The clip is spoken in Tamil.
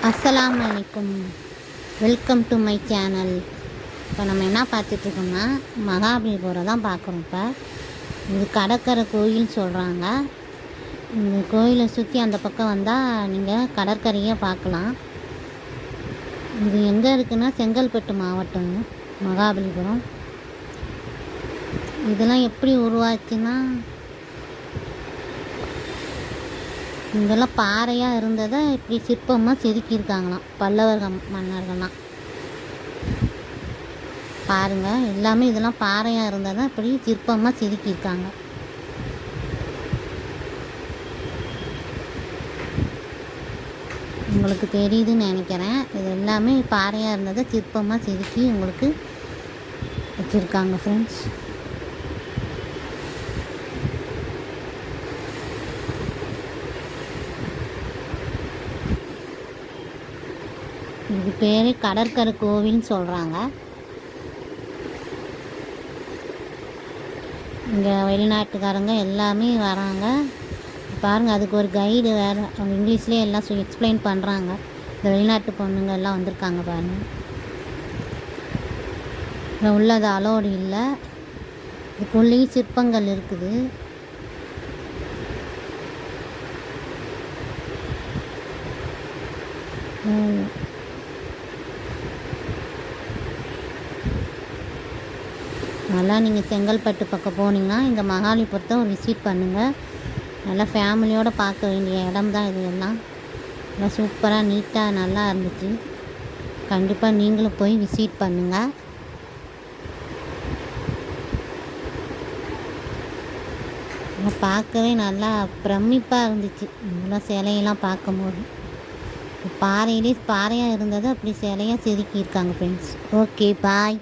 அஸ்ஸலாமு அலைக்கும். Welcome to my channel. இப்போ நம்ம என்ன பார்த்துட்ருக்கோம்னா மகாபலிபுரம் தான் பார்க்குறோம். இப்போ இது கடற்கரை கோயில் சொல்கிறாங்க. இந்த கோயிலை சுற்றி அந்த பக்கம் வந்தால் நீங்கள் கடற்கரையே பார்க்கலாம். இது எங்கே இருக்குன்னா செங்கல்பட்டு மாவட்டம் மகாபலிபுரம். இதெல்லாம் எப்படி உருவாச்சுன்னா இதெல்லாம் பாறையாக இருந்ததை இப்படி சிற்பமாக செதுக்கியிருக்காங்களாம் பல்லவர்கள் மன்னர்கள்லாம். பாருங்கள், எல்லாமே இதெல்லாம் பாறையாக இருந்ததை இப்படி சிற்பமாக செதுக்கியிருக்காங்க. உங்களுக்கு தெரியுதுன்னு நினைக்கிறேன். இது எல்லாமே பாறையாக இருந்ததை சிற்பமாக செதுக்கி உங்களுக்கு வச்சுருக்காங்க ஃப்ரெண்ட்ஸ். இது பேர் கடற்கரை கோவில்னு சொல்கிறாங்க. இங்கே வெளிநாட்டுக்காரங்க எல்லாமே வராங்க. பாருங்கள், அதுக்கு ஒரு கைடு வேறு, அவங்க இங்கிலீஷ்லேயே எல்லாம் எக்ஸ்பிளைன் பண்ணுறாங்க. இந்த வெளிநாட்டு பொண்ணுங்க எல்லாம் வந்திருக்காங்க பாருங்கள். இதில் உள்ளது அலோடு இல்லை. இதுக்குள்ளேயும் சிற்பங்கள் இருக்குது. நல்லா நீங்கள் செங்கல்பட்டு பக்கம் போனீங்கன்னா இந்த மகாபலிபுரத்தை ஒரு விசிட் பண்ணுங்கள். நல்லா ஃபேமிலியோடு பார்க்க வேண்டிய இடம் தான் இது. எல்லாம் நல்லா சூப்பராக நீட்டாக நல்லா இருந்துச்சு. கண்டிப்பாக நீங்களும் போய் விசிட் பண்ணுங்கள். பார்க்கவே நல்லா பிரமிப்பாக இருந்துச்சு. இதெல்லாம் சிலையெல்லாம் பார்க்கும்போது பாறையாக இருந்ததை அப்படி சிலையாக செதுக்கியிருக்காங்க ஃப்ரெண்ட்ஸ். ஓகே, பாய்.